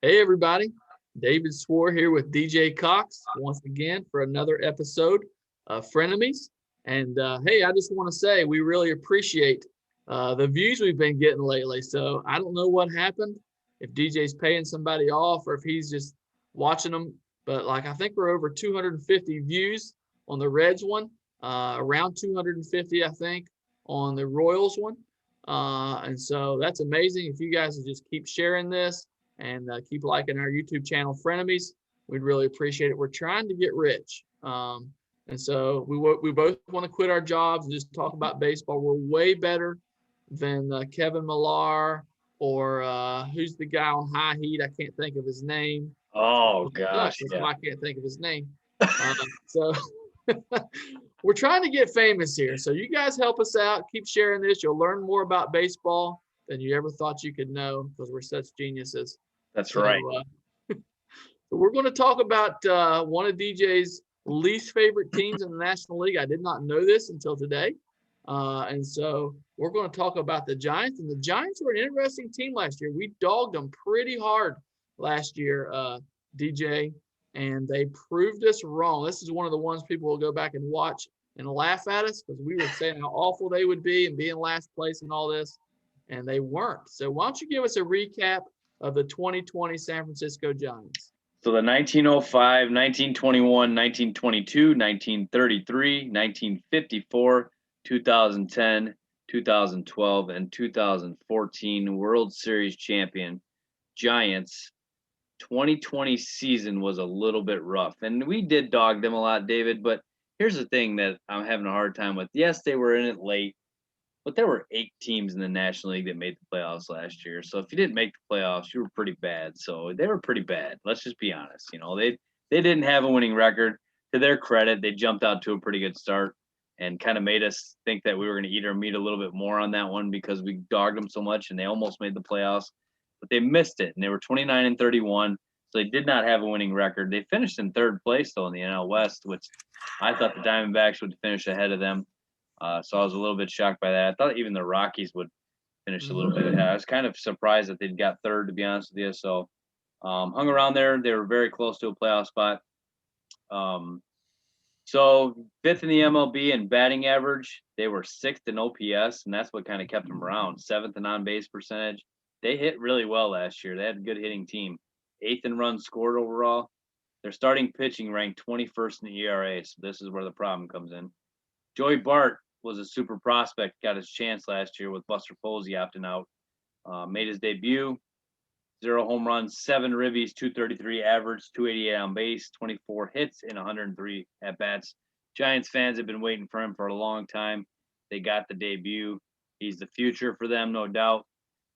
Hey everybody, David Swor here with DJ Cox once again for another episode of Frenemies. And hey, I just want to say we really appreciate the views we've been getting lately. So I don't know what happened, if DJ's paying somebody off or if he's just watching them. But I think we're over 250 views on the Reds one, around 250 I think on the Royals one. And so that's amazing. If you guys would just keep sharing this and keep liking our YouTube channel, Frenemies. We'd really appreciate it. We're trying to get rich. And so we both want to quit our jobs and just talk about baseball. We're way better than Kevin Millar or who's the guy on High Heat? I can't think of his name. Oh gosh, That's yeah. why I can't think of his name. So we're trying to get famous here. So you guys help us out. Keep sharing this. You'll learn more about baseball than you ever thought you could know because we're such geniuses. That's So, right. So we're going to talk about one of DJ's least favorite teams in the National League. I did not know this until today. And so we're going to talk about the Giants. And the Giants were an interesting team last year. We dogged them pretty hard last year, DJ, and they proved us wrong. This is one of the ones people will go back and watch and laugh at us because we were saying how awful they would be and be in last place and all this, and they weren't. So why don't you give us a recap of the 2020 San Francisco Giants? So the 1905, 1921, 1922, 1933, 1954, 2010, 2012, and 2014 World Series champion Giants. 2020 season was a little bit rough, and we did dog them a lot, David. But here's the thing that I'm having a hard time with. Yes, they were in it late, but there were 8 teams in the National League that made the playoffs last year. So if you didn't make the playoffs, you were pretty bad. So they were pretty bad. Let's just be honest. They didn't have a winning record. To their credit, they jumped out to a pretty good start and kind of made us think that we were going to eat our meat a little bit more on that one because we dogged them so much and they almost made the playoffs, but they missed it and they were 29-31. So they did not have a winning record. They finished in third place though in the NL West, which I thought the Diamondbacks would finish ahead of them. So I was a little bit shocked by that. I thought even the Rockies would finish a little bit ahead. I was kind of surprised that they'd got third, to be honest with you. So hung around there. They were very close to a playoff spot. So fifth in the MLB in batting average. They were sixth in OPS, and that's what kind of kept them around. Seventh in on-base percentage. They hit really well last year. They had a good hitting team. Eighth in runs scored overall. Their starting pitching ranked 21st in the ERA, so this is where the problem comes in. Joey Bart was a super prospect, got his chance last year with Buster Posey opting out. Made his debut, 0 home runs, 7 ribbies, 233 average, 288 on base, 24 hits, and 103 at bats. Giants fans have been waiting for him for a long time. They got the debut. He's the future for them, no doubt.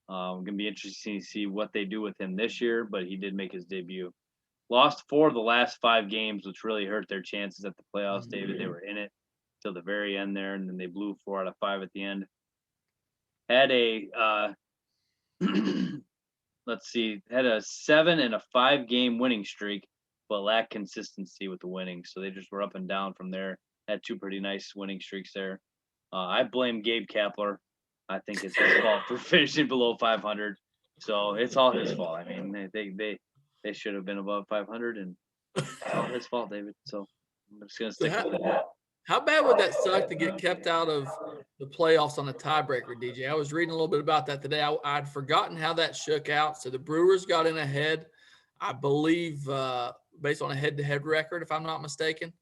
Going to be interesting to see what they do with him this year, but he did make his debut. Lost 4 of the last 5 games, which really hurt their chances at the playoffs, David. They were in it till the very end there, and then they blew 4 out of 5 at the end. Had a had a 7 and a 5 game winning streak, but lacked consistency with the winning. So they just were up and down from there. Had 2 pretty nice winning streaks there. I blame Gabe Kapler. I think it's his fault for finishing below 500. So it's all his fault. I mean, they should have been above 500, and it's all his fault, David. So I'm just gonna stick with it. How bad would that suck to get kept out of the playoffs on a tiebreaker, DJ? I was reading a little bit about that today. I'd forgotten how that shook out. So the Brewers got in ahead, I believe, based on a head-to-head record, if I'm not mistaken,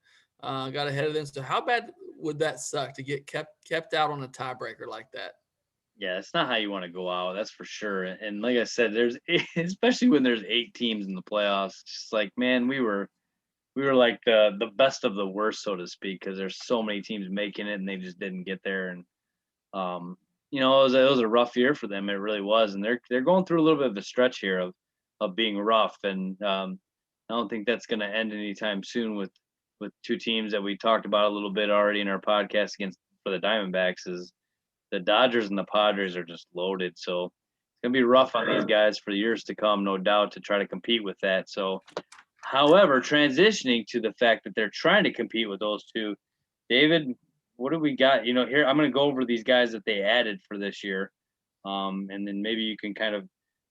got ahead of them. So how bad would that suck to get kept out on a tiebreaker like that? Yeah, it's not how you want to go out. That's for sure. And like I said, there's especially when there's 8 teams in the playoffs. Just like, man, we were like the best of the worst, so to speak, because there's so many teams making it and they just didn't get there. And it was a rough year for them. It really was, and they're going through a little bit of a stretch here of being rough. And I don't think that's going to end anytime soon with 2 teams that we talked about a little bit already in our podcast for the Diamondbacks. Is the Dodgers and the Padres are just loaded. So it's going to be rough on these guys for years to come, no doubt, to try to compete with that. So, however, transitioning to the fact that they're trying to compete with those 2, David, what do we got? Here, I'm going to go over these guys that they added for this year. And then maybe you can kind of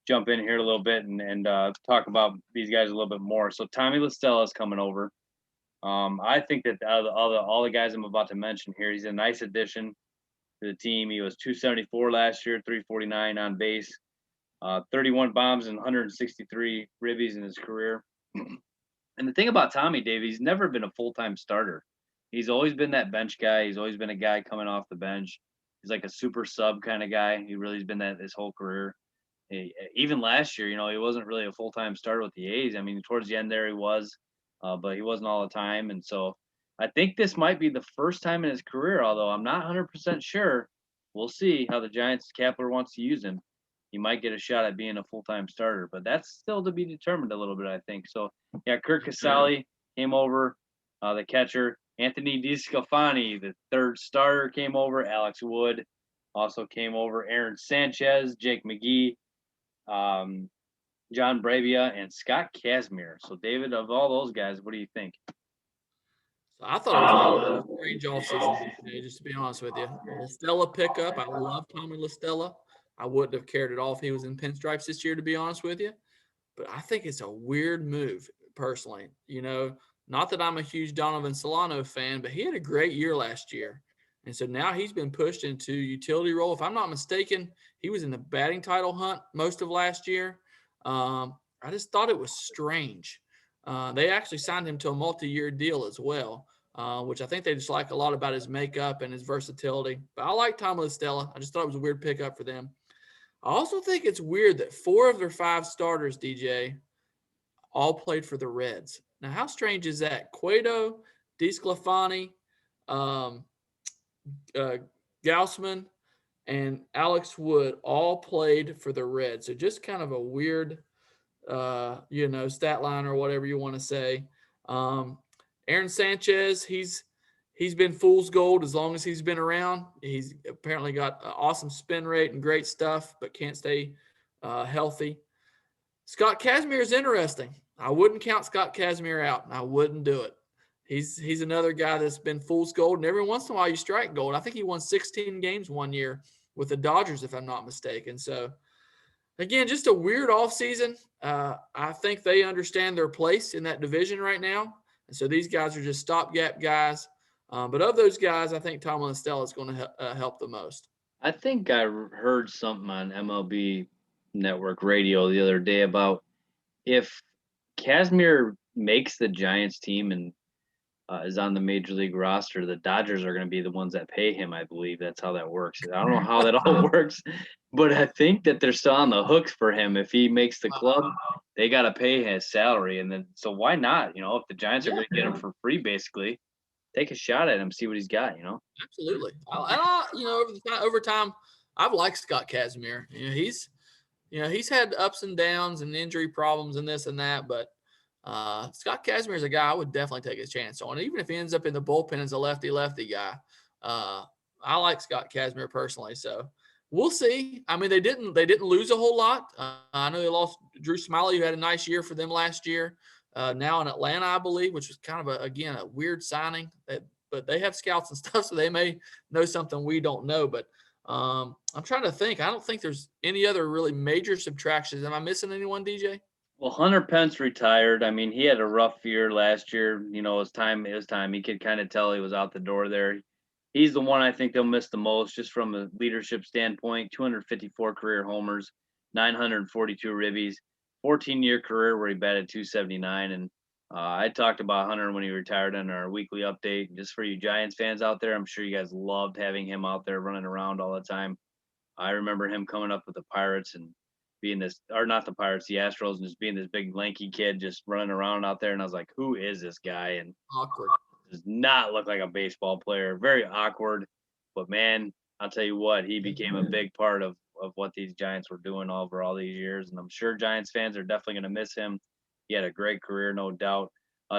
jump in here a little bit and talk about these guys a little bit more. So Tommy Lastella is coming over. I think that out of all the guys I'm about to mention here, he's a nice addition to the team. He was 274 last year, 349 on base, 31 bombs and 163 ribbies in his career. And the thing about Tommy, Dave, he's never been a full-time starter. He's always been that bench guy. He's always been a guy coming off the bench. He's like a super sub kind of guy. He really's been that his whole career. Even last year, he wasn't really a full-time starter with the A's. I mean, towards the end there he was, but he wasn't all the time. And so I think this might be the first time in his career, although I'm not 100% sure. We'll see how the Giants Kepler wants to use him. He might get a shot at being a full-time starter, but that's still to be determined a little bit, I think. So, yeah, Kurt Casale came over, the catcher. Anthony D Scalfani, the third starter, came over. Alex Wood also came over. Aaron Sanchez, Jake McGee, John Bravia, and Scott Kasmir. So, David, of all those guys, what do you think? So I thought it was a strange offseason, just to be honest with you. Lastella pickup. I love Tommy Lastella. I wouldn't have cared at all if he was in pinstripes this year, to be honest with you. But I think it's a weird move, personally. Not that I'm a huge Donovan Solano fan, but he had a great year last year. And so now he's been pushed into utility role. If I'm not mistaken, he was in the batting title hunt most of last year. I just thought it was strange. They actually signed him to a multi-year deal as well, which I think they just like a lot about his makeup and his versatility. But I like Tom Lastella. I just thought it was a weird pickup for them. I also think it's weird that 4 of their 5 starters, DJ, all played for the Reds. Now, how strange is that? Cueto, D Scalfani, Gossman, and Alex Wood all played for the Reds. So just kind of a weird, stat line or whatever you want to say. Aaron Sanchez, he's been fool's gold as long as he's been around. He's apparently got an awesome spin rate and great stuff, but can't stay healthy. Scott Kasmir is interesting. I wouldn't count Scott Kasmir out. I wouldn't do it. He's another guy that's been fool's gold, and every once in a while you strike gold. I think he won 16 games one year with the Dodgers, if I'm not mistaken. So, again, just a weird offseason. I think they understand their place in that division right now, and so these guys are just stopgap guys. But of those guys, I think Tom Lastella is going to help the most. I think I heard something on MLB Network Radio the other day about if Kasmir makes the Giants team and is on the major league roster, the Dodgers are going to be the ones that pay him. I believe that's how that works. I don't know how that all works, but I think that they're still on the hook for him. If he makes the club, they got to pay his salary. And then, so why not? If the Giants are going to get him for free, basically, take a shot at him, see what he's got, Absolutely. Over time, I've liked Scott Kasmir. He's had ups and downs and injury problems and this and that, but Scott Kasmir is a guy I would definitely take his chance on. Even if he ends up in the bullpen as a lefty guy, I like Scott Kasmir personally. So we'll see. I mean, they didn't lose a whole lot. I know they lost Drew Smiley, who had a nice year for them last year. Now in Atlanta, I believe, which was kind of a weird signing. But they have scouts and stuff, so they may know something we don't know. But I'm trying to think. I don't think there's any other really major subtractions. Am I missing anyone, DJ? Well, Hunter Pence retired. I mean, he had a rough year last year. It was time. He could kind of tell he was out the door there. He's the one I think they'll miss the most, just from a leadership standpoint. 254 career homers, 942 ribbies, 14-year career where he batted 279. And I talked about Hunter when he retired in our weekly update. Just for you Giants fans out there, I'm sure you guys loved having him out there running around all the time. I remember him coming up with the Pirates and being this, or not the Pirates, the Astros, and just being this big lanky kid just running around out there. And I was like, who is this guy? And awkward. Does not look like a baseball player. Very awkward. But man, I'll tell you what, he became a big part of what these Giants were doing over all these years. And I'm sure Giants fans are definitely going to miss him. He had a great career, no doubt.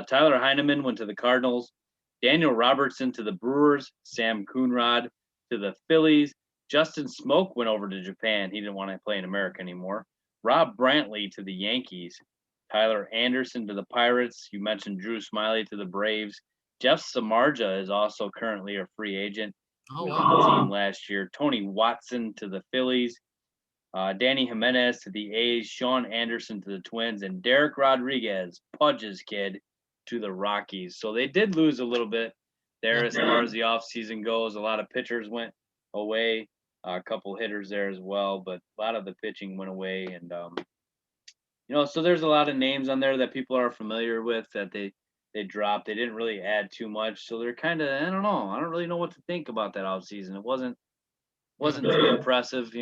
Tyler Heineman went to the Cardinals. Daniel Robertson to the Brewers. Sam Coonrod to the Phillies. Justin Smoke went over to Japan. He didn't want to play in America anymore. Rob Brantley to the Yankees. Tyler Anderson to the Pirates. You mentioned Drew Smiley to the Braves. Jeff Samardzija is also currently a free agent. Oh, wow. On the team last year. Tony Watson to the Phillies. Danny Jimenez to the A's, Sean Anderson to the Twins, and Derek Rodriguez, Pudge's kid, to the Rockies. So they did lose a little bit there as far as the offseason goes. A lot of pitchers went away, a couple hitters there as well, but a lot of the pitching went away. And, so there's a lot of names on there that people are familiar with that they dropped. They didn't really add too much. So they're kind of, I don't know. I don't really know what to think about that offseason. It wasn't too impressive.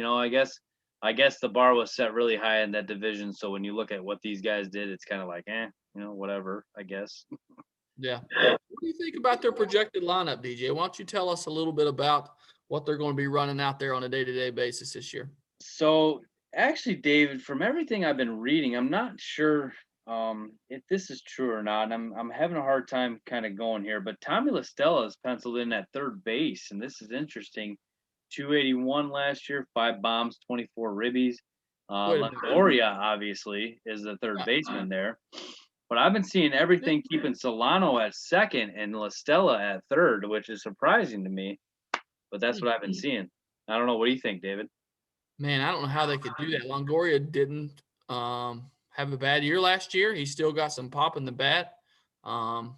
I guess the bar was set really high in that division. So when you look at what these guys did, it's kind of like, whatever, I guess. Yeah. What do you think about their projected lineup, DJ? Why don't you tell us a little bit about what they're going to be running out there on a day-to-day basis this year? So actually, David, from everything I've been reading, I'm not sure if this is true or not. And I'm having a hard time kind of going here, but Tommy Lastella is penciled in at third base, and this is interesting. 281 last year, 5 bombs, 24 ribbies. Longoria obviously is the third baseman there, but I've been seeing everything keeping Solano at second and Lastella at third, which is surprising to me. But that's what I've been seeing. I don't know. What do you think, David? Man, I don't know how they could do that. Longoria didn't have a bad year last year. He still got some pop in the bat. I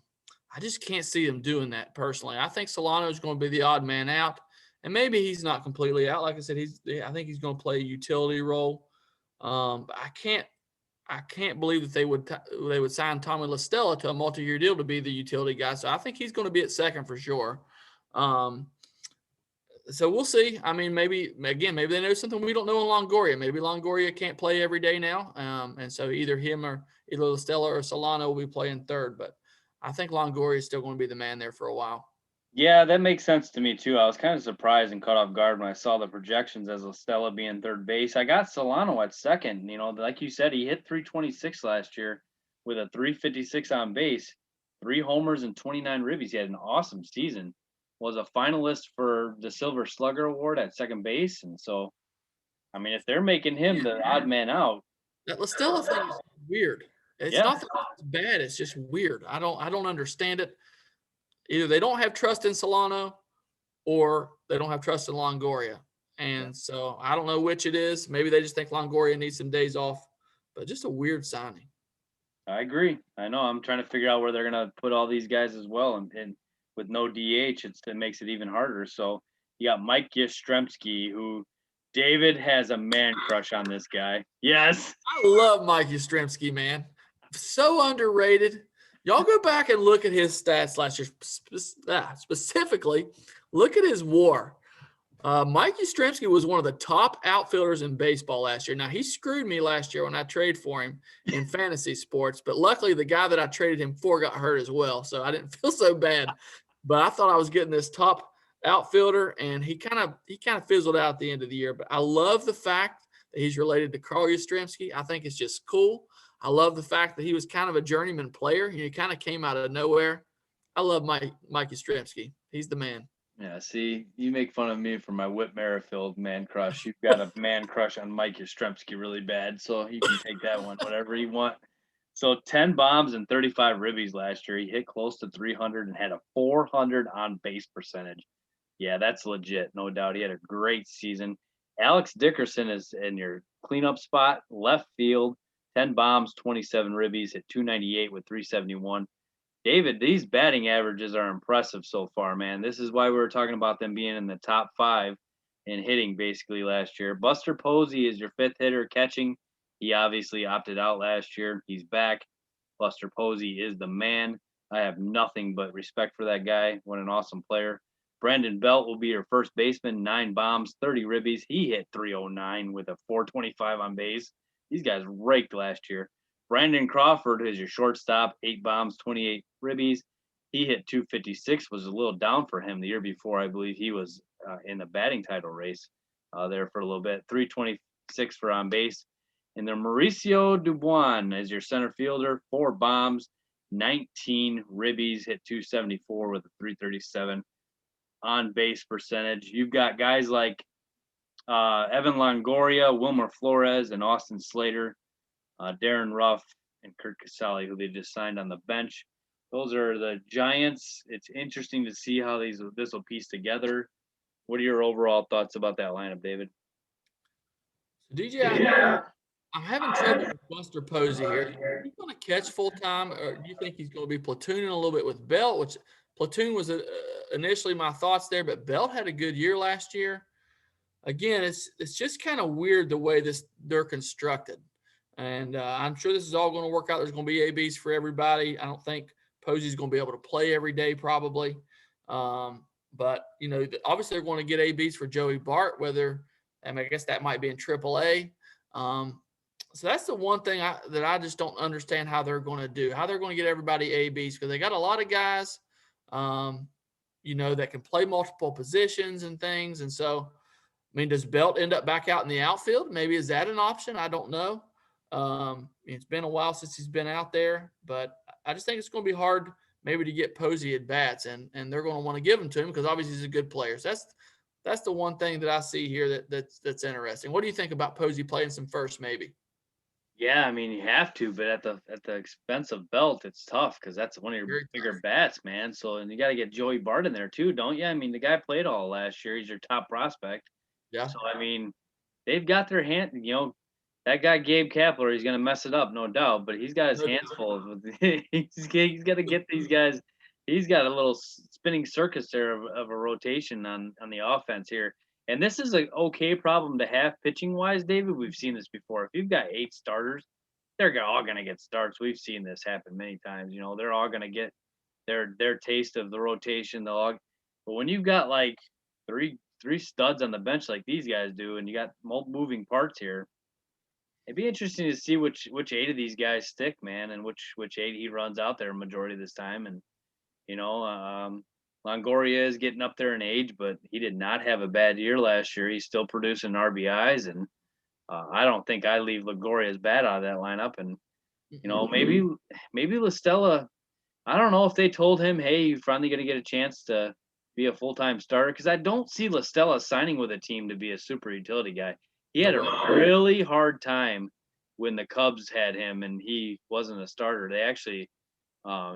just can't see them doing that personally. I think Solano is going to be the odd man out. And maybe he's not completely out. Like I said, I think he's going to play a utility role. But I can't believe that they would sign Tommy Lastella to a multi-year deal to be the utility guy. So I think he's going to be at second for sure. So we'll see. I mean, maybe they know something we don't know in Longoria. Maybe Longoria can't play every day now. And so either Lastella or Solano will be playing third. But I think Longoria is still going to be the man there for a while. Yeah, that makes sense to me too. I was kind of surprised and caught off guard when I saw the projections as Lastella being third base. I got Solano at second. Like you said, he hit 326 last year with a 356 on base, 3 homers and 29 ribbies. He had an awesome season. Was a finalist for the Silver Slugger Award at second base, and so, I mean, if they're making him the odd man out, that Lastella thing is weird. It's not that it's bad. It's just weird. I don't understand it. Either they don't have trust in Solano or they don't have trust in Longoria. And so I don't know which it is. Maybe they just think Longoria needs some days off, but just a weird signing. I agree. I know. I'm trying to figure out where they're going to put all these guys as well. And with no DH, it makes it even harder. So you got Mikey Stremski, who David has a man crush on this guy. Yes. I love Mikey Stremski, man. So underrated. Y'all go back and look at his stats last year. Specifically, look at his WAR. Mikey Stremski was one of the top outfielders in baseball last year. Now, he screwed me last year when I traded for him in fantasy sports, but luckily the guy that I traded him for got hurt as well, so I didn't feel so bad. But I thought I was getting this top outfielder, and he kind of fizzled out at the end of the year. But I love the fact that he's related to Carl Yastrzemski. I think it's just cool. I love the fact that he was kind of a journeyman player. He kind of came out of nowhere. I love Mikey Stremski. He's the man. Yeah, see, you make fun of me for my Whit Merrifield man crush. You've got a man crush on Mikey Stremski really bad, so you can take that one, whatever you want. So 10 bombs and 35 ribbies last year. He hit close to 300 and had a 400 on base percentage. Yeah, that's legit, no doubt. He had a great season. Alex Dickerson is in your cleanup spot, left field. 10 bombs, 27 ribbies, hit 298 with 371. David, these batting averages are impressive so far, man. This is why we were talking about them being in the top 5 in hitting basically last year. Buster Posey is your 5th hitter catching. He obviously opted out last year. He's back. Buster Posey is the man. I have nothing but respect for that guy. What an awesome player. Brandon Belt will be your first baseman, 9 bombs, 30 ribbies. He hit 309 with a 425 on base. These guys raked last year. Brandon Crawford is your shortstop, 8 bombs, 28 ribbies. He hit 256, was a little down for him the year before. I believe he was in the batting title race there for a little bit. 326 for on base. And then Mauricio Dubuan is your center fielder, 4 bombs, 19 ribbies, hit 274 with a 337 on base percentage. You've got guys like Evan Longoria, Wilmer Flores, and Austin Slater, Darren Ruff, and Kurt Casale, who they just signed on the bench. Those are the Giants. It's interesting to see how this will piece together. What are your overall thoughts about that lineup, David? DJ, I'm having trouble with Buster Posey here. Is he going to catch full time, or do you think he's going to be platooning a little bit with Belt? Which platoon was initially my thoughts there, but Belt had a good year last year. Again, it's just kind of weird the way they're constructed, and I'm sure this is all going to work out. There's going to be ABs for everybody. I don't think Posey's going to be able to play every day, probably. But obviously they're going to get ABs for Joey Bart. I guess that might be in AAA. So that's the one thing that I just don't understand how they're going to do, how they're going to get everybody ABs, because they got a lot of guys, that can play multiple positions and things. And so, does Belt end up back out in the outfield? Maybe is that an option? I don't know. It's been a while since he's been out there, but I just think it's going to be hard maybe to get Posey at bats, and they're going to want to give them to him because obviously he's a good player. So that's the one thing that I see here that's interesting. What do you think about Posey playing some first maybe? Yeah, you have to, but at the expense of Belt, it's tough because that's one of your Very bigger tough. bats, man. So, and you got to get Joey Bart in there too, don't you? The guy played all last year. He's your top prospect. Yeah. So, they've got their hand. That guy Gabe Kapler, he's gonna mess it up, no doubt. But he's got his No hands doubt. full of. He's got to get these guys. He's got a little spinning circus there of a rotation on the offense here. And this is an okay problem to have pitching wise, David. We've seen this before. If you've got 8 starters, they're all going to get starts. We've seen this happen many times. They're all going to get their taste of the rotation. But when you've got like three studs on the bench like these guys do, and you got moving parts here, it'd be interesting to see which 8 of these guys stick, man, and which 8 he runs out there majority of this time. And Longoria is getting up there in age, but he did not have a bad year last year. He's still producing RBIs, and I don't think I leave Longoria's bat out of that lineup. And maybe Lastella. I don't know if they told him, "Hey, you're finally going to get a chance to be a full-time starter," because I don't see Lastella signing with a team to be a super utility guy. He had a really hard time when the Cubs had him, and he wasn't a starter. They actually.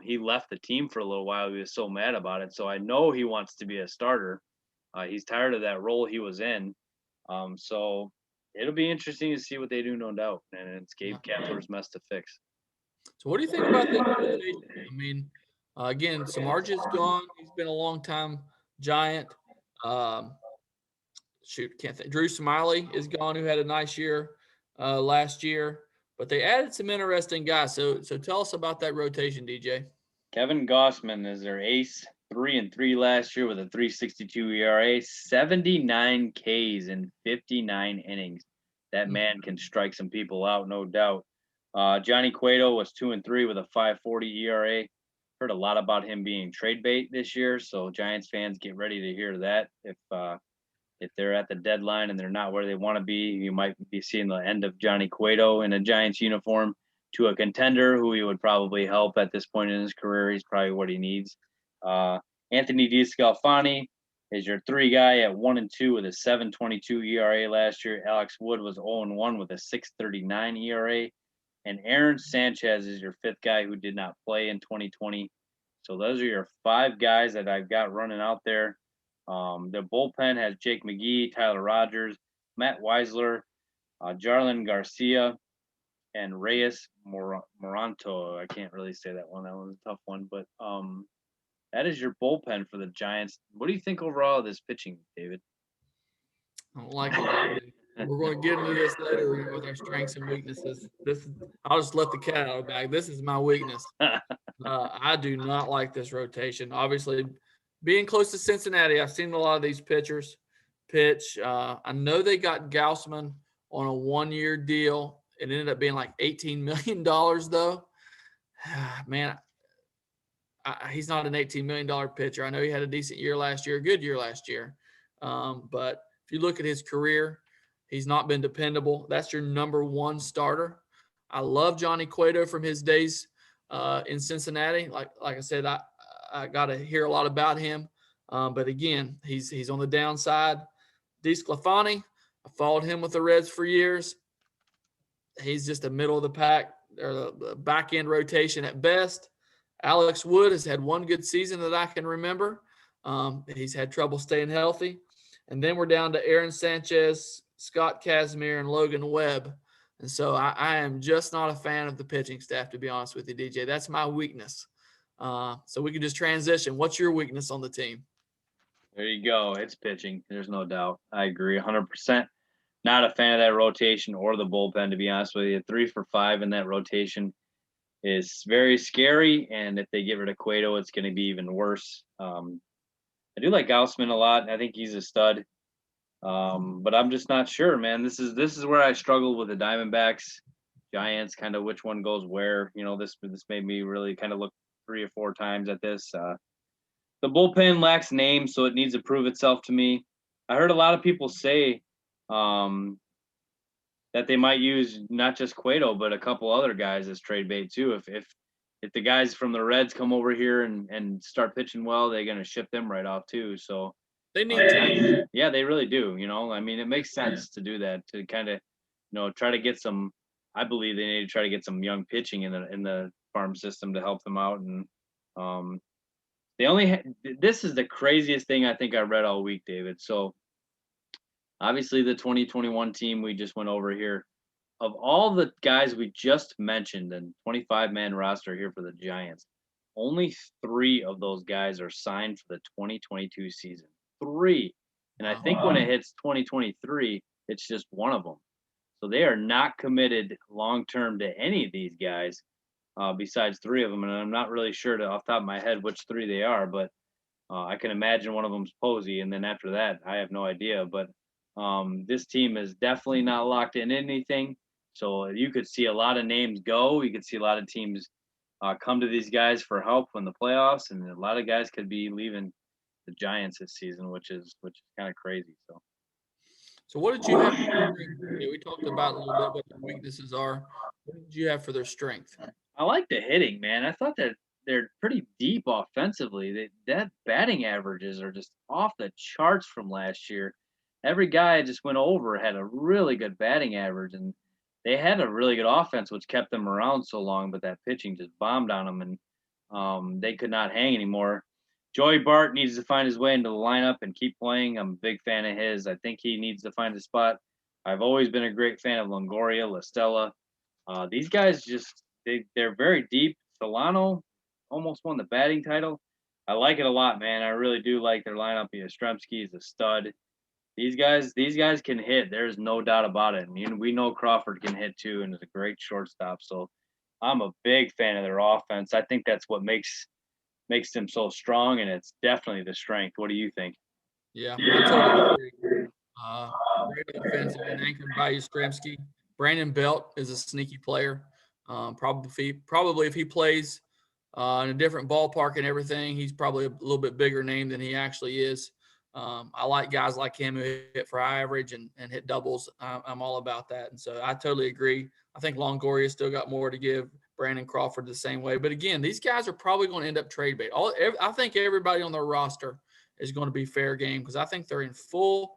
He left the team for a little while. He was so mad about it. So I know he wants to be a starter. He's tired of that role he was in. So it'll be interesting to see what they do, no doubt. And it's Gabe Kapler's mess to fix. So what do you think about this rotation? Again, Samardzija's gone. He's been a long time Giant. Can't think. Drew Smiley is gone, who had a nice year last year. But they added some interesting guys. So tell us about that rotation, DJ. Kevin Gossman is their ace, 3-3 last year with a 3.62 ERA, 79 Ks in 59 innings. That man can strike some people out, no doubt. Johnny Cueto was 2-3 with a 5.40 ERA. Heard a lot about him being trade bait this year, so Giants fans get ready to hear that. If they're at the deadline and they're not where they want to be, you might be seeing the end of Johnny Cueto in a Giants uniform to a contender who he would probably help at this point in his career. He's probably what he needs. Anthony D Scalfani is your 3 guy at 1-2 with a 7.22 ERA last year. Alex Wood was 0-1 with a 6.39 ERA. And Aaron Sanchez is your 5th guy who did not play in 2020. So those are your 5 guys that I've got running out there. The bullpen has Jake McGee, Tyler Rogers, Matt Weisler, Jarlin Garcia, and Reyes Moranto. I can't really say that one. That was a tough one. But that is your bullpen for the Giants. What do you think overall of this pitching, David? I don't like it. We're going to get into this later with our strengths and weaknesses. I'll just let the cat out of the bag. This is my weakness. I do not like this rotation. Obviously, being close to Cincinnati, I've seen a lot of these pitchers pitch. I know they got Gossman on a 1-year deal. It ended up being like $18 million, though. Man, he's not an $18 million pitcher. I know he had a decent year last year, a good year last year. But if you look at his career, he's not been dependable. That's your number 1 starter. I love Johnny Cueto from his days in Cincinnati. Like I said, I got to hear a lot about him. But again, he's on the downside. D Scalfani, I followed him with the Reds for years. He's just a middle of the pack or the back end rotation at best. Alex Wood has had one good season that I can remember. He's had trouble staying healthy. And then we're down to Aaron Sanchez, Scott Kasmir, and Logan Webb. And so I am just not a fan of the pitching staff, to be honest with you, DJ. That's my weakness. So we can just transition. What's your weakness on the team? There you go. It's pitching. There's no doubt. I agree 100%. Not a fan of that rotation or the bullpen, to be honest with you. 3 for 5 in that rotation is very scary. And if they get rid of Cueto, it's going to be even worse. I do like Gossman a lot. I think he's a stud. But I'm just not sure, man. This is where I struggle with the Diamondbacks, Giants, kind of which one goes where. This made me really kind of look 3 or 4 times at this. The bullpen lacks name, so it needs to prove itself to me. I heard a lot of people say that they might use not just Cueto, but a couple other guys as trade bait too. If the guys from the Reds come over here and start pitching well, they're going to ship them right off too. So they need to. Yeah, they really do. I mean, it makes sense to do that, to kind of, try to get some. I believe they need to try to get some young pitching in the farm system to help them out. And this is the craziest thing I think I read all week, David. So obviously the 2021 team we just went over here, of all the guys we just mentioned and 25-man roster here for the Giants, only 3 of those guys are signed for the 2022 season. 3. And I think when it hits 2023, it's just one of them. So they are not committed long-term to any of these guys besides 3 of them. And I'm not really sure off the top of my head which 3 they are, but I can imagine one of them's Posey. And then after that, I have no idea. But this team is definitely not locked in anything. So you could see a lot of names go. You could see a lot of teams come to these guys for help in the playoffs. And a lot of guys could be leaving the Giants this season, which is kind of crazy. So what did you have? We talked about a little bit what their weaknesses are. What did you have for their strength? I like the hitting, man. I thought that they're pretty deep offensively. That batting averages are just off the charts from last year. Every guy I just went over had a really good batting average, and they had a really good offense, which kept them around so long. But that pitching just bombed on them, and they could not hang anymore. Joey Bart needs to find his way into the lineup and keep playing. I'm a big fan of his. I think he needs to find a spot. I've always been a great fan of Longoria, Lastella. These guys they're very deep. Solano almost won the batting title. I like it a lot, man. I really do like their lineup. Stremski is a stud. These guys can hit. There's no doubt about it. And we know Crawford can hit too, and is a great shortstop. So I'm a big fan of their offense. I think that's what makes them so strong, and it's definitely the strength. What do you think? Yeah, I totally agree. Great offensive and anchored by Stremski. Brandon Belt is a sneaky player. Probably if he plays in a different ballpark and everything, he's probably a little bit bigger name than he actually is. I like guys like him who hit for high average and hit doubles. I'm all about that. And so I totally agree. I think Longoria still got more to give. Brandon Crawford the same way. But again, these guys are probably going to end up trade bait. I think everybody on their roster is going to be fair game because I think they're in full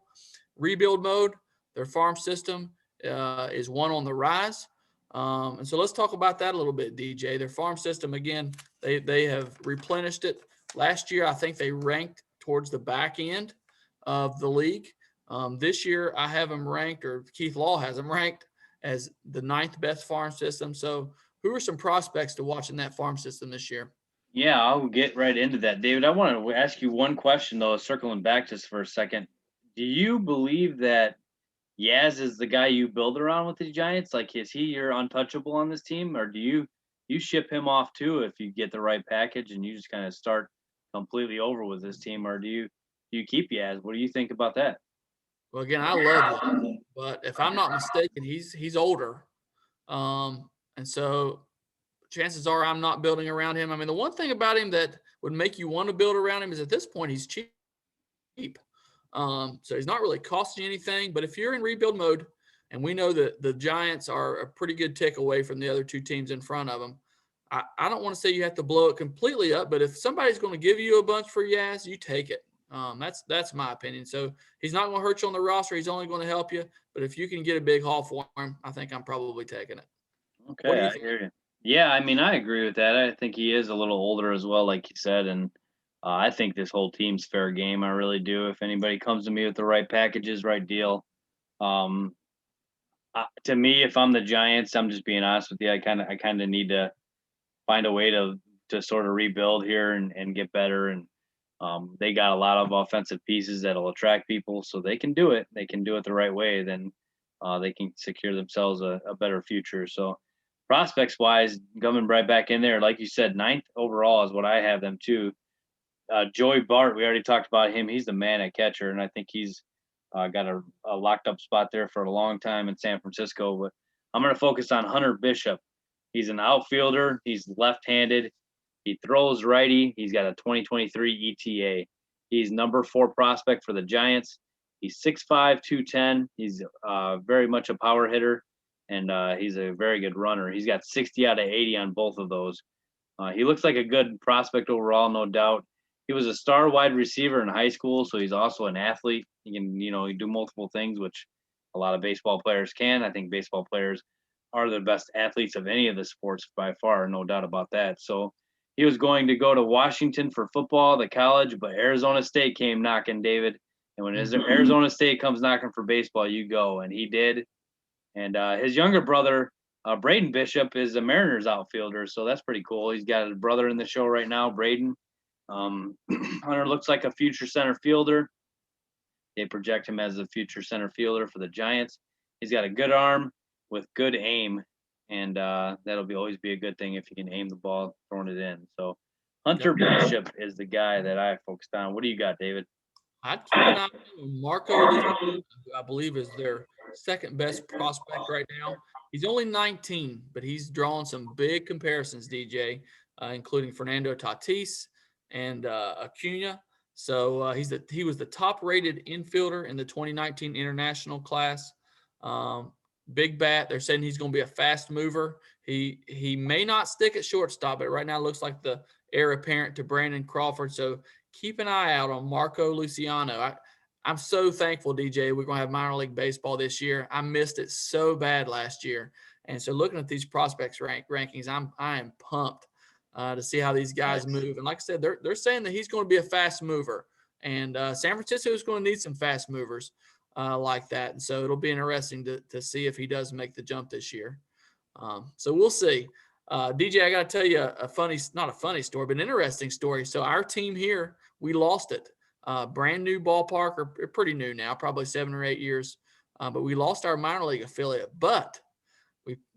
rebuild mode. Their farm system is one on the rise. And so let's talk about that a little bit, DJ. Their farm system, again, they have replenished it. Last year, I think they ranked towards the back end of the league. This year, I have them ranked, or Keith Law has them ranked as the 9th best farm system. So who are some prospects to watch in that farm system this year? Yeah, I'll get right into that, David. I want to ask you one question, though, circling back just for a second. Do you believe that Yaz is the guy you build around with the Giants? Like, is he your untouchable on this team, or do you ship him off too if you get the right package and you just kind of start completely over with this team, or do you keep Yaz? What do you think about that? Well, again, I love him, but if I'm not mistaken, he's older. And so chances are I'm not building around him. I mean, the one thing about him that would make you want to build around him is at this point, he's cheap. So he's not really costing you anything. But if you're in rebuild mode, and we know that the Giants are a pretty good tick away from the other 2 teams in front of them, I don't want to say you have to blow it completely up, but if somebody's going to give you a bunch for Yaz, you take it. That's my opinion. So he's not going to hurt you on the roster. He's only going to help you. But if you can get a big haul for him, I think I'm probably taking it. Okay, I hear you. Yeah, I mean, I agree with that. I think he is a little older as well, like you said, and I think this whole team's fair game. I really do. If anybody comes to me with the right packages, right deal, To me, if I'm the Giants, I'm just being honest with you. I kind of need to find a way to sort of rebuild here and get better. And they got a lot of offensive pieces that'll attract people, so they can do it. They can do it the right way. Then they can secure themselves a better future. So prospects wise, coming right back in there, like you said, 9th overall is what I have them too. Joey Bart, we already talked about him. He's the man at catcher, and I think he's got a locked up spot there for a long time in San Francisco. But I'm going to focus on Hunter Bishop. He's an outfielder. He's left-handed. He throws righty. He's got a 2023 ETA. He's number 4 prospect for the Giants. He's 6'5", 210. He's very much a power hitter, and he's a very good runner. He's got 60 out of 80 on both of those. He looks like a good prospect overall, no doubt. He was a star wide receiver in high school, so he's also an athlete. He can, he do multiple things, which a lot of baseball players can. I think baseball players are the best athletes of any of the sports by far, no doubt about that. So he was going to go to Washington for football, the college, but Arizona State came knocking, David. And when Arizona State comes knocking for baseball, you go, and he did. And his younger brother, Braden Bishop, is a Mariners outfielder, so that's pretty cool. He's got a brother in the show right now, Braden. Hunter looks like a future center fielder. They project him as a future center fielder for the Giants. He's got a good arm with good aim, and that'll always be a good thing if you can aim the ball throwing it in. So Hunter Bishop is the guy that I focused on. What do you got, David? I'd keep an eye on Marco Luciano, who I believe is their second best prospect right now. He's only 19, but he's drawn some big comparisons, DJ, including Fernando Tatis and Acuna. So he was the top-rated infielder in the 2019 international class. Big bat. They're saying he's going to be a fast mover. He may not stick at shortstop, but right now it looks like the heir apparent to Brandon Crawford. So keep an eye out on Marco Luciano. I'm so thankful, DJ, we're going to have minor league baseball this year. I missed it so bad last year. And so looking at these prospects rankings, I am pumped to see how these guys move. And like I said, they're saying that he's going to be a fast mover. And San Francisco is going to need some fast movers like that. And so it'll be interesting to see if he does make the jump this year. So we'll see. DJ, I got to tell you not a funny story, but an interesting story. So our team here, we lost it. Brand new ballpark, or pretty new now, probably 7 or 8 years. But we lost our minor league affiliate. But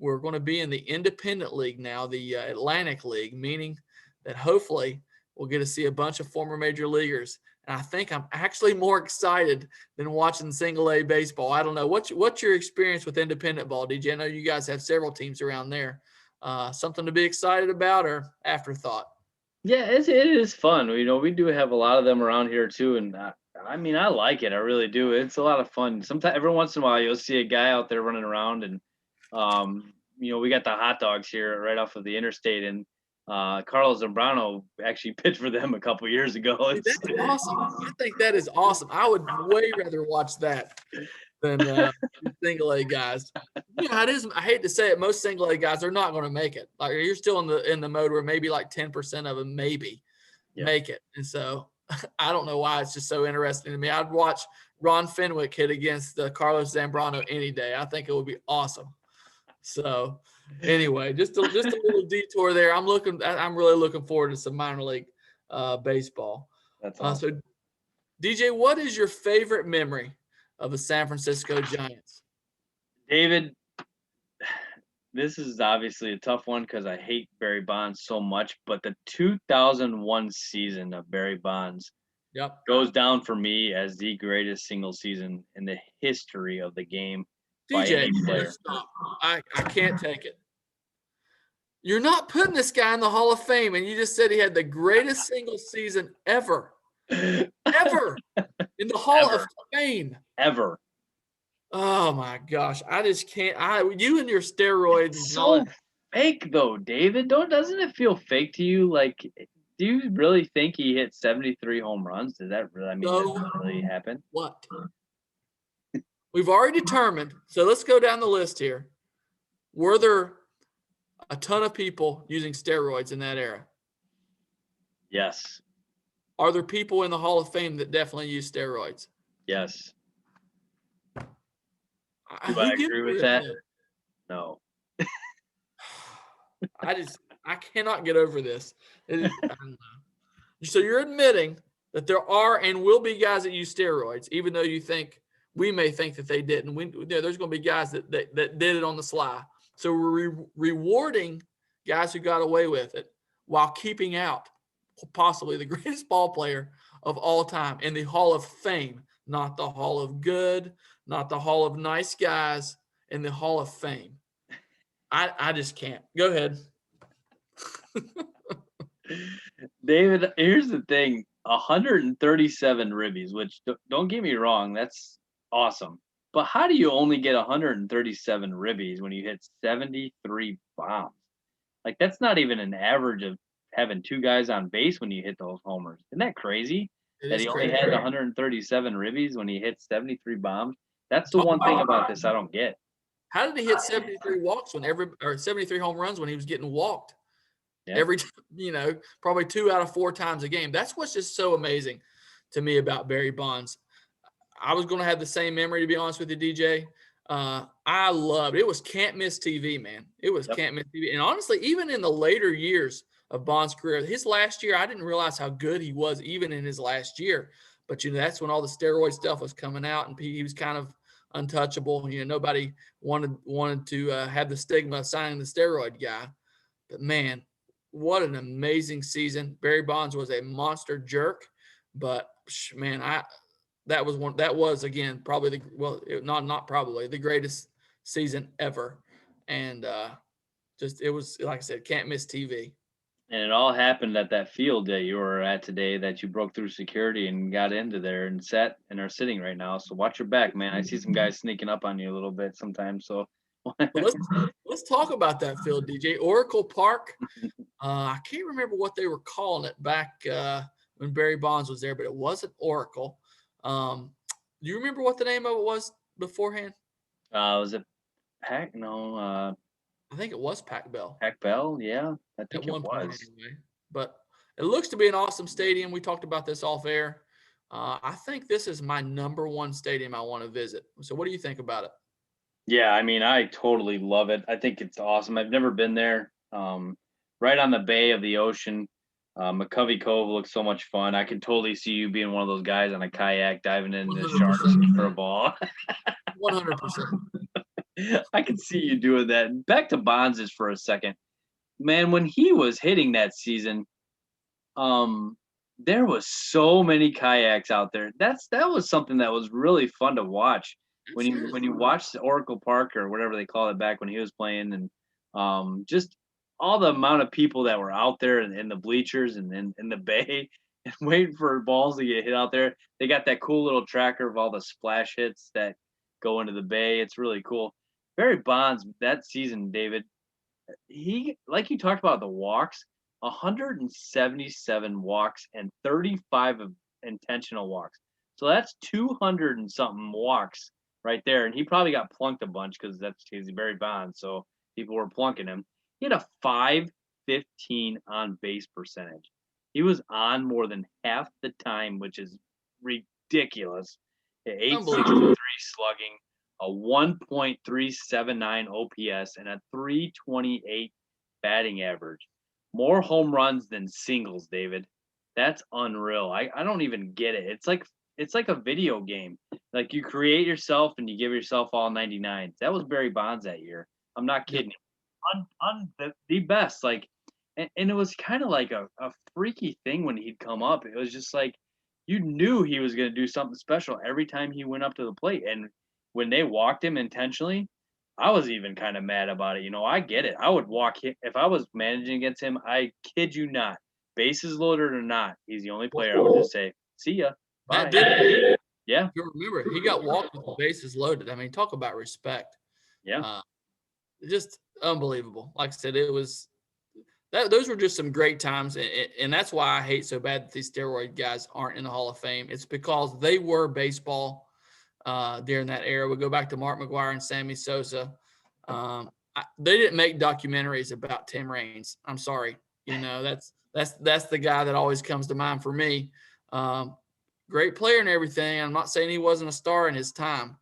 we're going to be in the independent league now, the Atlantic League, meaning that hopefully we'll get to see a bunch of former major leaguers. And I think I'm actually more excited than watching single A baseball. I don't know. What's your experience with independent ball, DJ? I know you guys have several teams around there. Something to be excited about or afterthought? Yeah, it is fun. We do have a lot of them around here too, and I like it. I really do. It's a lot of fun. Sometimes, every once in a while, you'll see a guy out there running around, and we got the hot dogs here right off of the interstate, and Carlos Zambrano actually pitched for them a couple years ago. That's awesome. I think that is awesome. I would way rather watch that than single A guys. Yeah, it is. I hate to say it. Most single A guys are not going to make it. Like, you're still in the mode where maybe like 10% of them maybe make it. And so I don't know why it's just so interesting to me. I'd watch Ron Fenwick hit against Carlos Zambrano any day. I think it would be awesome. So anyway, just a little detour there. I'm really looking forward to some minor league baseball. That's awesome. So DJ, what is your favorite memory of the San Francisco Giants? David, this is obviously a tough one because I hate Barry Bonds so much, but the 2001 season of Barry Bonds goes down for me as the greatest single season in the history of the game. DJ, stop. I can't take it. You're not putting this guy in the Hall of Fame, and you just said he had the greatest single season ever. Ever. In the Hall of Fame. Ever. Oh, my gosh. I just can't. You and your steroids. It's so fake, though, David. Doesn't it feel fake to you? Like, do you really think he hit 73 home runs? Does that really, does that really happen? What? We've already determined. So let's go down the list here. Were there a ton of people using steroids in that era? Yes. Are there people in the Hall of Fame that definitely use steroids? Yes. Do Who I gives agree a with rip that? then? No. I cannot get over this. I don't know. So you're admitting that there are and will be guys that use steroids, even though we may think that they didn't. There's going to be guys that did it on the sly. So we're rewarding guys who got away with it while keeping out possibly the greatest ball player of all time in the Hall of Fame, not the Hall of Good, not the Hall of Nice Guys, in the Hall of Fame. I just can't. Go ahead. David, here's the thing. 137 ribbies, which don't get me wrong, that's awesome. But how do you only get 137 ribbies when you hit 73 bombs? Like, that's not even an average of having two guys on base when you hit those homers. Isn't that crazy? It That is he only crazy. had 137 ribbies when he hit 73 bombs? That's the Talk one thing about about this I don't get. how did he hit 73 walks or 73 home runs when he was getting walked Yeah. every, probably 2 out of 4 times a game? That's what's just so amazing to me about Barry Bonds. I was going to have the same memory, to be honest with you, DJ. I loved it. It was can't miss TV, man. It was can't miss TV. And honestly, even in the later years of Bond's career, his last year, I didn't realize how good he was even in his last year. But, that's when all the steroid stuff was coming out and he was kind of untouchable. Nobody wanted to have the stigma of signing the steroid guy. But, man, what an amazing season. Barry Bonds was a monster jerk. But, man, that was again probably not probably the greatest season ever, and it was, like I said, can't miss TV. And it all happened at that field that you were at today that you broke through security and got into there and sat and are sitting right now. So watch your back, man. I see some guys sneaking up on you a little bit sometimes. So let's talk about that field, DJ. Oracle Park. I can't remember what they were calling it back when Barry Bonds was there, but it wasn't Oracle. Do you remember what the name of it was beforehand? was it Pac? No, I think it was Pac Bell. Pac Bell? Yeah, I think At it one point was. anyway. But it looks to be an awesome stadium. We talked about this off air. I think this is my number one stadium I want to visit. So what do you think about it? Yeah, I mean, I totally love it. I think it's awesome. I've never been there. Right on the bay of the ocean. McCovey Cove looks so much fun. I can totally see you being one of those guys on a kayak diving in the sharks 100%. for a ball. 100%. I can see you doing that. Back to Bonds for a second. Man, when he was hitting that season, there was so many kayaks out there. That was something that was really fun to watch when you watched Oracle Park or whatever they call it back when he was playing, and just all the amount of people that were out there in the bleachers and in the bay and waiting for balls to get hit out there. They got that cool little tracker of all the splash hits that go into the bay. It's really cool. Barry Bonds that season, David, he, like you talked about the walks, 177 walks and 35 of intentional walks. So that's 200 and something walks right there. And he probably got plunked a bunch because he's Barry Bonds. So people were plunking him. He had a 515 on base percentage. He was on more than half the time, which is ridiculous. 863 slugging, a 1.379 OPS, and a 328 batting average. More home runs than singles, David. That's unreal. I don't even get it. It's like a video game. Like you create yourself and you give yourself all 99s. That was Barry Bonds that year. I'm not kidding. The best. Like, and it was kind of like a freaky thing when he'd come up. It was just like you knew he was going to do something special every time he went up to the plate. And when they walked him intentionally, I was even kind of mad about it. I get it. I would walk him if I was managing against him. I kid you not, bases loaded or not, he's the only player I would just say, "See ya, bye." Yeah, If you remember, he got walked with the bases loaded. I mean, talk about respect. yeah. Just unbelievable. Like I said, it was those were just some great times, and that's why I hate so bad that these steroid guys aren't in the Hall of Fame. It's because they were baseball during that era. We go back to Mark McGwire and Sammy Sosa. They didn't make documentaries about Tim Raines. I'm sorry. That's the guy that always comes to mind for me. Great player and everything. I'm not saying he wasn't a star in his time,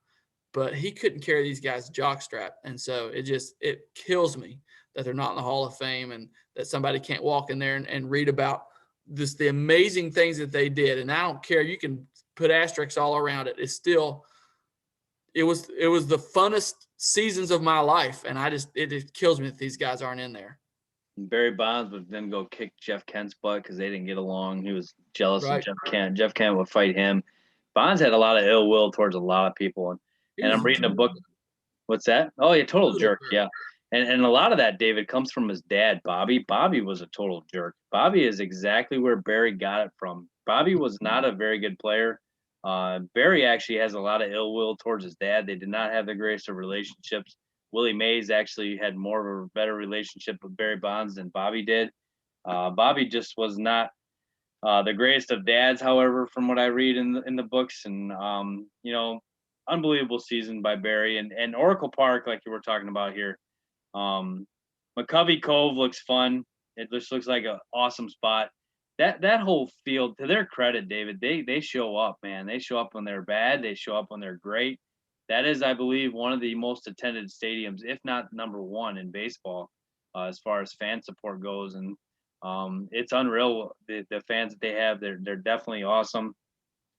but he couldn't carry these guys' jockstrap. And so it kills me that they're not in the Hall of Fame and that somebody can't walk in there and read about the amazing things that they did. And I don't care. You can put asterisks all around it. It's still, it was the funnest seasons of my life. And it kills me that these guys aren't in there. Barry Bonds would then go kick Jeff Kent's butt because they didn't get along. He was jealous of Jeff Kent. Jeff Kent would fight him. Bonds had a lot of ill will towards a lot of people. And I'm reading a book. What's that? Oh, yeah, total jerk. Yeah. And a lot of that, David, comes from his dad, Bobby. Bobby was a total jerk. Bobby is exactly where Barry got it from. Bobby was not a very good player. Barry actually has a lot of ill will towards his dad. They did not have the greatest of relationships. Willie Mays actually had more of a better relationship with Barry Bonds than Bobby did. Bobby just was not the greatest of dads, however, from what I read in the books. And, unbelievable season by Barry. And Oracle Park, like you were talking about here, McCovey Cove looks fun. It just looks like an awesome spot. That whole field, to their credit, David, they show up, man. They show up when they're bad. They show up when they're great. That is, I believe, one of the most attended stadiums, if not number one in baseball, as far as fan support goes. And it's unreal, the fans that they have. They're definitely awesome.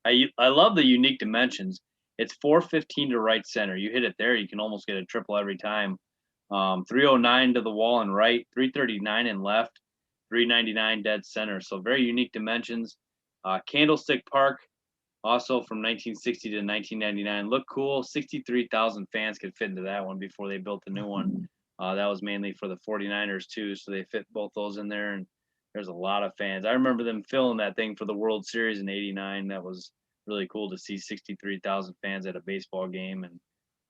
I love the unique dimensions. It's 415 to right center. You hit it there, you can almost get a triple every time. 309 to the wall and right, 339 and left, 399 dead center. So very unique dimensions. Candlestick Park, also from 1960 to 1999, looked cool. 63,000 fans could fit into that one before they built the new one. That was mainly for the 49ers too, so they fit both those in there. And there's a lot of fans. I remember them filling that thing for the World Series in '89. That was really cool to see 63,000 fans at a baseball game. And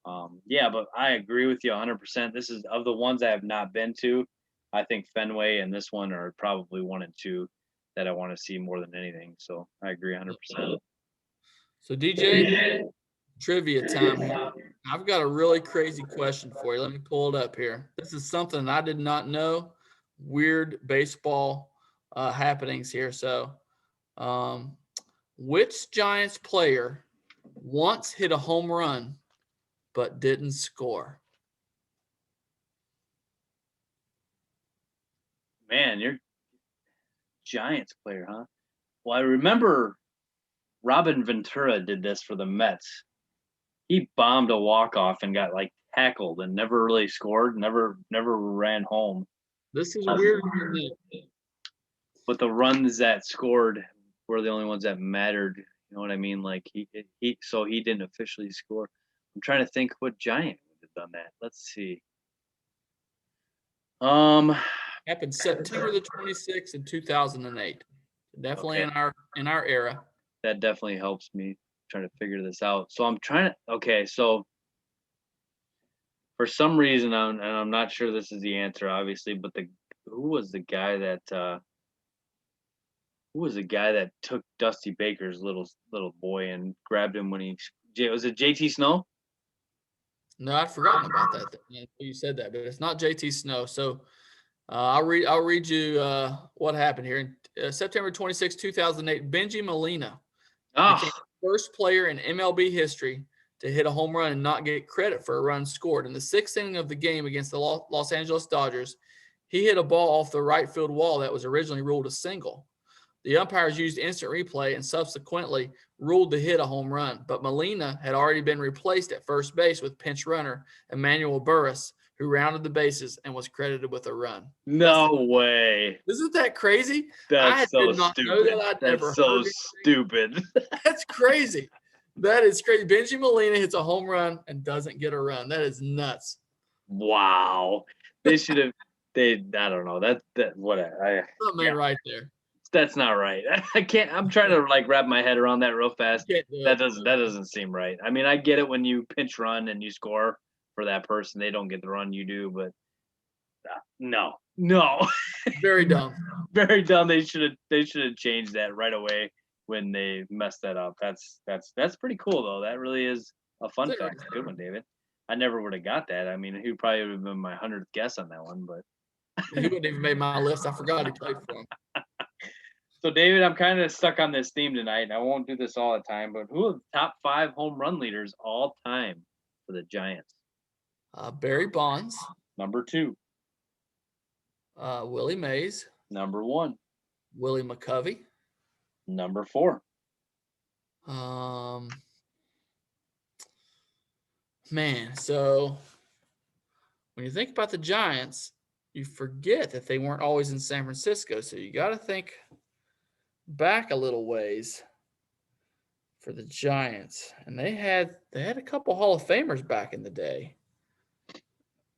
but I agree with you 100%. This is, of the ones I have not been to, I think Fenway and this one are probably 1 and 2 that I want to see more than anything. So I agree 100%. So DJ, trivia time here. I've got a really crazy question for you. Let me pull it up here. This is something I did not know. Weird baseball happenings here. So, which Giants player once hit a home run but didn't score? Man, you're Giants player, huh? Well, I remember Robin Ventura did this for the Mets. He bombed a walk-off and got tackled and never really scored, never ran home. This is weird. But the runs that scored were the only ones that mattered. You know what I mean? He didn't officially score. I'm trying to think what Giant would have done that. Let's see. Happened September the 26th in 2008. Definitely okay. in our era. That definitely helps me trying to figure this out. So I'm trying to. Okay, so for some reason, I'm not sure this is the answer, obviously, but who was the guy that took Dusty Baker's little boy and grabbed him when was it JT Snow? No, I'd forgotten about that. You said that, but it's not JT Snow. So I'll read you what happened here. September 26, 2008, Benji Molina became the first player in MLB history to hit a home run and not get credit for a run scored. In the 6th inning of the game against the Los Angeles Dodgers, he hit a ball off the right field wall that was originally ruled a single. The umpires used instant replay and subsequently ruled the hit a home run, but Molina had already been replaced at first base with pinch runner Emmanuel Burris, who rounded the bases and was credited with a run. No way. Isn't that crazy? That's so stupid. That's so stupid. That's crazy. That is crazy. Benji Molina hits a home run and doesn't get a run. That is nuts. Wow. They should have. I don't know. Something ain't right there. That's not right. I can't. I'm trying to wrap my head around that real fast. That doesn't seem right. I mean, I get it when you pinch run and you score for that person, they don't get the run you do, but no. Very dumb. Very dumb. They should have changed that right away when they messed that up. That's pretty cool though. That really is a fun fact. Good one, David. I never would have got that. I mean, he probably would have been my 100th guess on that one, but he wouldn't even made my list. I forgot he played for him. So, David, I'm kind of stuck on this theme tonight. I won't do this all the time, but who are the top 5 home run leaders all time for the Giants? Barry Bonds. Number 2. Willie Mays. Number 1. Willie McCovey. Number 4. Man, so when you think about the Giants, you forget that they weren't always in San Francisco. So you got to think back a little ways for the Giants. And they had a couple Hall of Famers back in the day.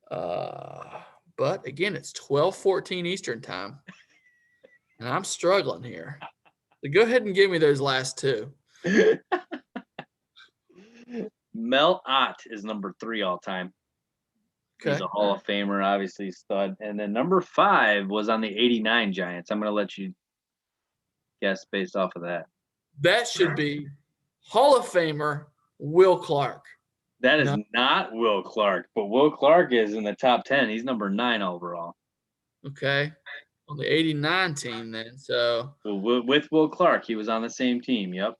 But again, it's 12:14 Eastern time. And I'm struggling here. So go ahead and give me those last 2. Mel Ott is number 3 all time. Okay. He's a Hall of Famer, obviously stud. And then number 5 was on the 89 Giants. I'm going to let you guess based off of that. That should be Hall of Famer Will Clark. That is not Will Clark, but Will Clark is in the top 10. He's number 9 overall. Okay. On the 89 team then. So with Will Clark, he was on the same team. Yep.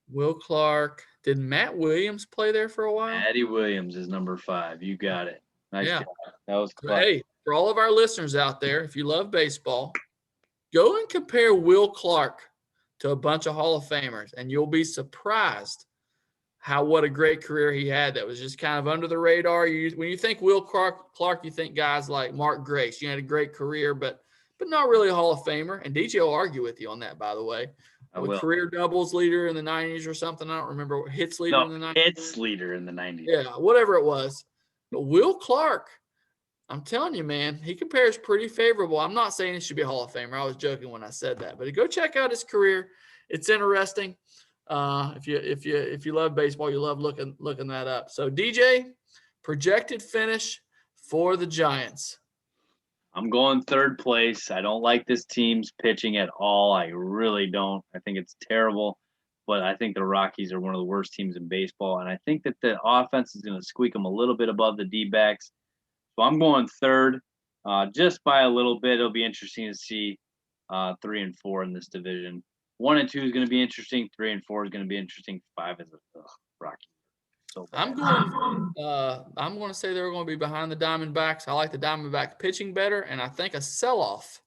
Will Clark. Did Matt Williams play there for a while? Matty Williams is number 5. You got it. Nice job. That was close. Hey, for all of our listeners out there, if you love baseball, go and compare Will Clark to a bunch of Hall of Famers, and you'll be surprised what a great career he had that was just kind of under the radar. When you think Will Clark, you think guys like Mark Grace. You had a great career, but not really a Hall of Famer. And DJ will argue with you on that, by the way. Career doubles leader in the 90s or something. I don't remember. Hits leader in the 90s. Hits leader in the 90s. Yeah, whatever it was. But Will Clark, I'm telling you, man, he compares pretty favorable. I'm not saying he should be a Hall of Famer. I was joking when I said that. But go check out his career. It's interesting. If you love baseball, you love looking that up. So DJ, projected finish for the Giants. I'm going 3rd place. I don't like this team's pitching at all. I really don't. I think it's terrible. But I think the Rockies are one of the worst teams in baseball. And I think that the offense is going to squeak them a little bit above the D-backs. So I'm going 3rd, just by a little bit. It'll be interesting to see 3 and 4 in this division. 1 and 2 is going to be interesting. 3 and 4 is going to be interesting. 5 is a Rockies. So I'm going to say they're going to be behind the Diamondbacks. I like the Diamondbacks pitching better, and I think a sell-off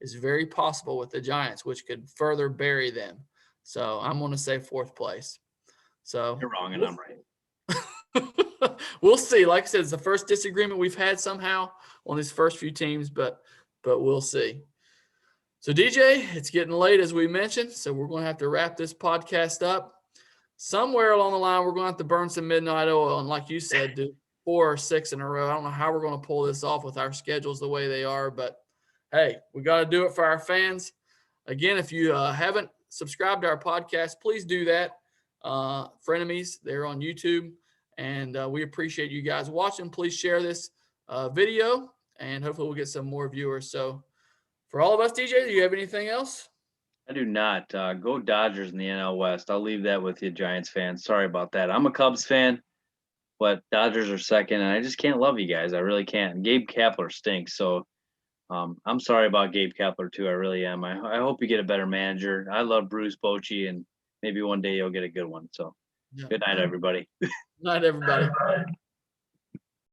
is very possible with the Giants, which could further bury them. So I'm going to say 4th place. So you're wrong and I'm right. We'll see. Like I said, it's the first disagreement we've had somehow on these first few teams, but we'll see. So DJ, it's getting late as we mentioned, so we're going to have to wrap this podcast up. Somewhere along the line, we're going to have to burn some midnight oil. And like you said, do 4 or 6 in a row. I don't know how we're going to pull this off with our schedules the way they are, but hey, we got to do it for our fans. Again, if you haven't subscribed to our podcast, please do that. Frenemies, they're on YouTube, and we appreciate you guys watching. Please share this video, and hopefully we'll get some more viewers. So for all of us, DJ, do you have anything else? I do not. Go Dodgers in the NL West. I'll leave that with you, Giants fans. Sorry about that. I'm a Cubs fan, but Dodgers are 2nd, and I just can't love you guys. I really can't. And Gabe Kapler stinks, so I'm sorry about Gabe Kapler too. I really am. I hope you get a better manager. I love Bruce Bochy, and maybe one day you'll get a good one. So good night, everybody. Good night, everybody.